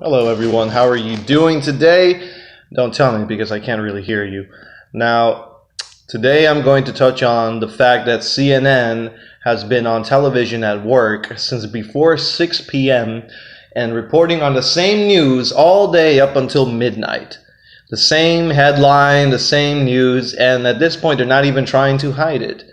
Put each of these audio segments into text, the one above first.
Hello, everyone. How are you doing today? Don't tell me because I can't really hear you. Now, today I'm going to touch on the fact that CNN has been on television at work since before 6 p.m. and reporting on the same news all day up until midnight. The same headline, the same news, and at this point they're not even trying to hide it.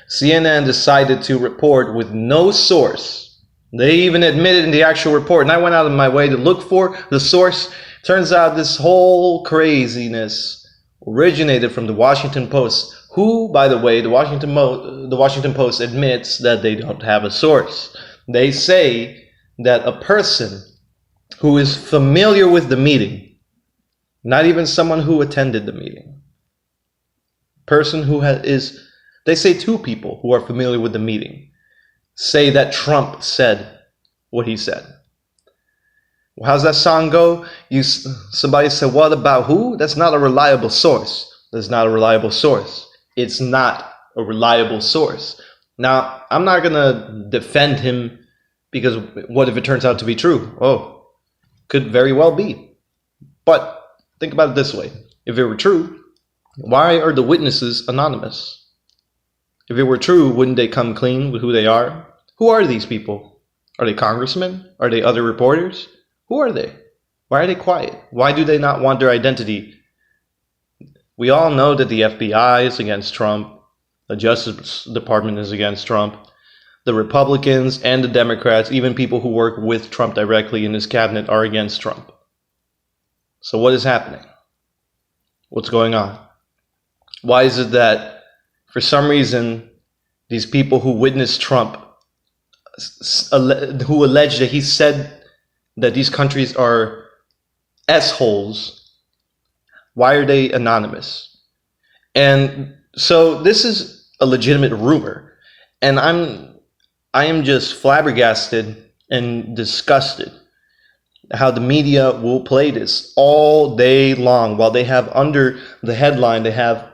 CNN decided to report with no source. They even admitted in the actual report, and I went out of my way to look for the source. Turns out this whole craziness originated from the Washington Post, who, by the way, the Washington Post admits that they don't have a source. They say that a person who is familiar with the meeting, not even someone who attended the meeting, they say two people who are familiar with the meeting, say that Trump said what he said. Well, how's that song go? Somebody said, what about who? That's not a reliable source. That's not a reliable source. It's not a reliable source. Now, I'm not going to defend him because what if it turns out to be true? Oh, could very well be. But think about it this way. If it were true, why are the witnesses anonymous? If it were true, wouldn't they come clean with who they are? Who are these people? Are they congressmen? Are they other reporters? Who are they? Why are they quiet? Why do they not want their identity? We all know that the FBI is against Trump. The Justice Department is against Trump. The Republicans and the Democrats, even people who work with Trump directly in his cabinet, are against Trump. So what is happening? What's going on? Why is it that for some reason these people who witnessed Trump, who allege that he said that these countries are S-holes, why are they anonymous? And so this is a legitimate rumor, and I am just flabbergasted and disgusted how the media will play this all day long, while they have under the headline, they have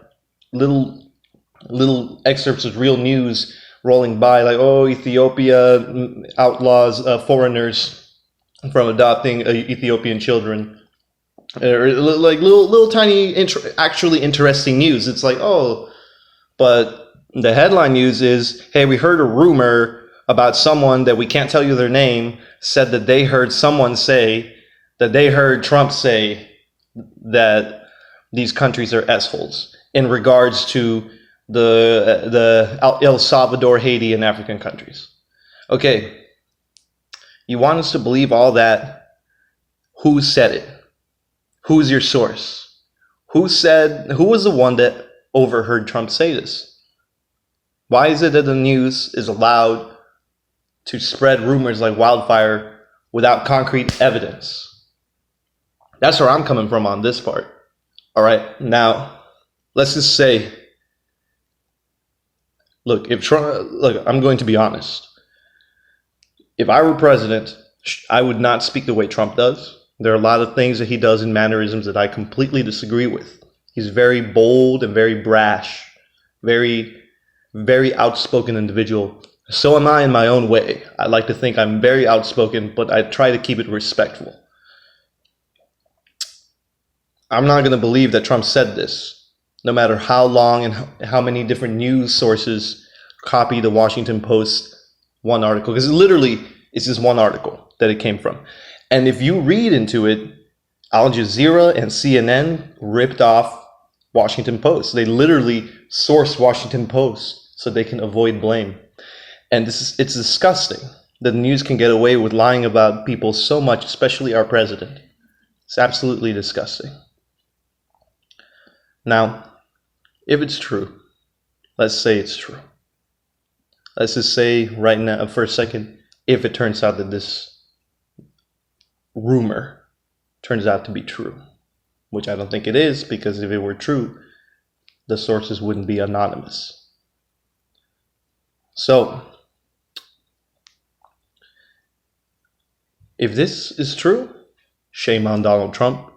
little excerpts of real news rolling by, like, oh, Ethiopia outlaws foreigners from adopting Ethiopian children, or like little tiny actually interesting news. It's like, oh, but the headline news is, hey, we heard a rumor about someone that we can't tell you their name said that they heard someone say that they heard Trump say that these countries are S-holes in regards to the El Salvador, Haiti, and African countries. Okay, you want us to believe all that? Who said it? Who's your source? Who was the one that overheard Trump say this? Why is it that the news is allowed to spread rumors like wildfire without concrete evidence? That's where I'm coming from on this part. All right, now let's just say, look, I'm going to be honest. If I were president, I would not speak the way Trump does. There are a lot of things that he does in mannerisms that I completely disagree with. He's very bold and very brash, very, very outspoken individual. So am I in my own way. I like to think I'm very outspoken, but I try to keep it respectful. I'm not going to believe that Trump said this, no matter how long and how many different news sources copy the Washington Post one article, because literally it's just one article that it came from. And if you read into it, Al Jazeera and CNN ripped off Washington Post. They literally sourced Washington Post so they can avoid blame. And it's disgusting that the news can get away with lying about people so much, especially our president. It's absolutely disgusting. Now, if it's true, let's say it's true. Let's just say right now, for a second, if it turns out that this rumor turns out to be true, which I don't think it is, because if it were true, the sources wouldn't be anonymous. So, if this is true, shame on Donald Trump.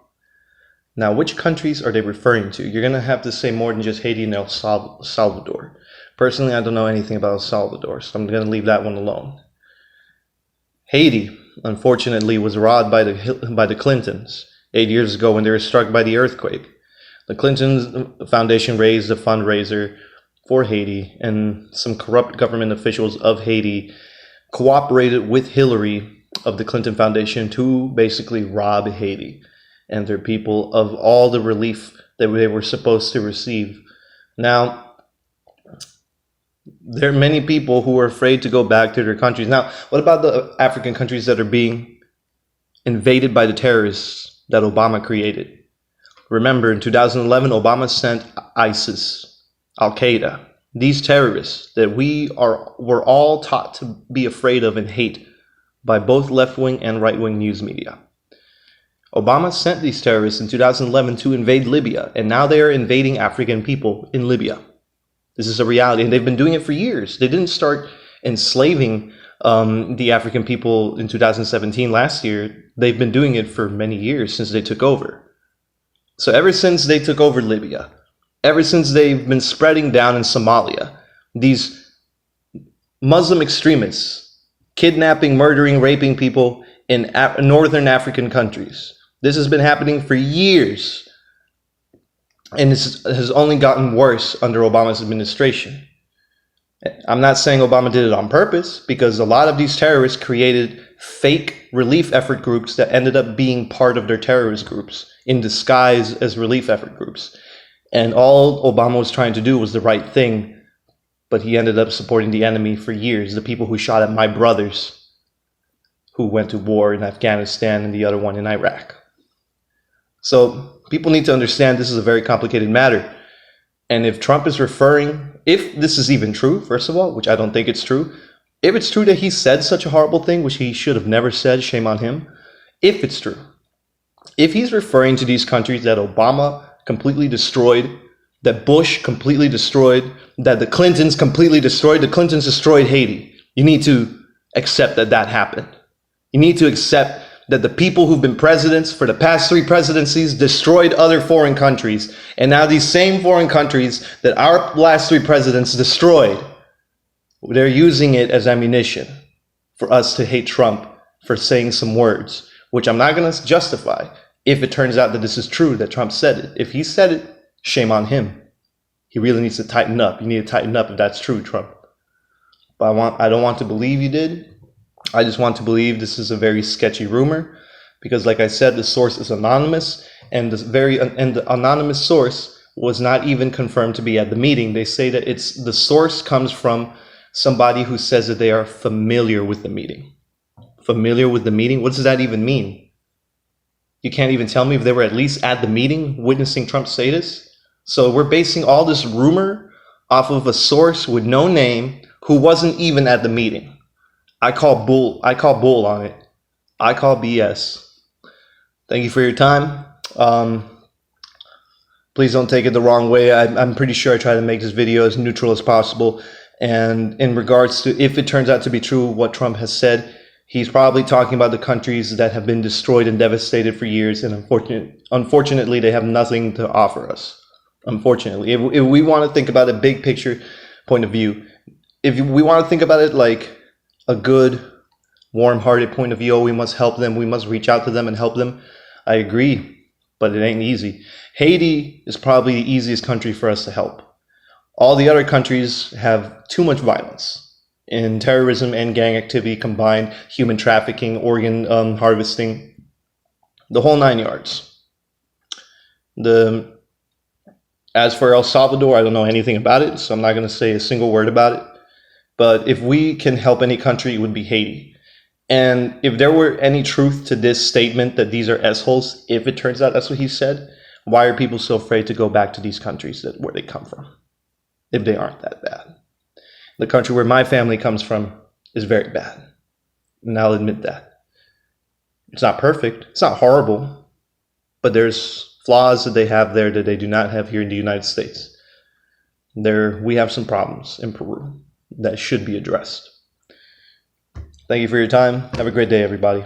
Now, which countries are they referring to? You're going to have to say more than just Haiti and El Salvador. Personally, I don't know anything about El Salvador, so I'm going to leave that one alone. Haiti. unfortunately was robbed by the Clintons 8 years ago when they were struck by the earthquake. The Clinton Foundation raised a fundraiser for Haiti, and some corrupt government officials of Haiti cooperated with Hillary of the Clinton Foundation to basically rob Haiti and their people of all the relief that they were supposed to receive. Now, there are many people who are afraid to go back to their countries. Now, what about the African countries that are being invaded by the terrorists that Obama created? Remember, in 2011, Obama sent ISIS, Al-Qaeda, these terrorists that were all taught to be afraid of and hate by both left-wing and right-wing news media. Obama sent these terrorists in 2011 to invade Libya, and now they are invading African people in Libya. This is a reality, and they've been doing it for years. They didn't start enslaving the African people in 2017, last year. They've been doing it for many years since they took over. So ever since they took over Libya, ever since they've been spreading down in Somalia, these Muslim extremists kidnapping, murdering, raping people in northern African countries. This has been happening for years, and this has only gotten worse under Obama's administration. I'm not saying Obama did it on purpose, because a lot of these terrorists created fake relief effort groups that ended up being part of their terrorist groups in disguise as relief effort groups. And all Obama was trying to do was the right thing, but he ended up supporting the enemy for years, the people who shot at my brothers who went to war in Afghanistan and the other one in Iraq. So people need to understand this is a very complicated matter. And if Trump is referring, if this is even true, first of all, which I don't think it's true, if it's true that he said such a horrible thing, which he should have never said, shame on him, if it's true, if he's referring to these countries that Obama completely destroyed, that Bush completely destroyed, that the Clintons completely destroyed, the Clintons destroyed Haiti, you need to accept that that happened. You need to accept that the people who've been presidents for the past 3 presidencies destroyed other foreign countries. And now these same foreign countries that our last 3 presidents destroyed, they're using it as ammunition for us to hate Trump for saying some words, which I'm not going to justify if it turns out that this is true, that Trump said it. If he said it, shame on him. He really needs to tighten up. You need to tighten up if that's true, Trump. But I don't want to believe you did. I just want to believe this is a very sketchy rumor, because like I said, the source is anonymous, and the anonymous source was not even confirmed to be at the meeting. They say that the source comes from somebody who says that they are familiar with the meeting. Familiar with the meeting? What does that even mean? You can't even tell me if they were at least at the meeting witnessing Trump say this? So we're basing all this rumor off of a source with no name who wasn't even at the meeting. I call bull on it. I call BS. Thank you for your time. Please don't take it the wrong way. I'm pretty sure I try to make this video as neutral as possible. And in regards to if it turns out to be true what Trump has said, he's probably talking about the countries that have been destroyed and devastated for years, and unfortunately they have nothing to offer us. Unfortunately, if we want to think about a big picture point of view, if we want to think about it like a good, warm-hearted point of view, we must help them, we must reach out to them and help them. I agree, but it ain't easy. Haiti is probably the easiest country for us to help. All the other countries have too much violence in terrorism and gang activity combined, human trafficking, organ harvesting, the whole 9 yards. As for El Salvador, I don't know anything about it, so I'm not going to say a single word about it. But if we can help any country, it would be Haiti. And if there were any truth to this statement that these are S-holes, if it turns out that's what he said, why are people so afraid to go back to these countries where they come from, if they aren't that bad? The country where my family comes from is very bad, and I'll admit that. It's not perfect, it's not horrible, but there's flaws that they have there that they do not have here in the United States. We have some problems in Peru that should be addressed. Thank you for your time. Have a great day, everybody.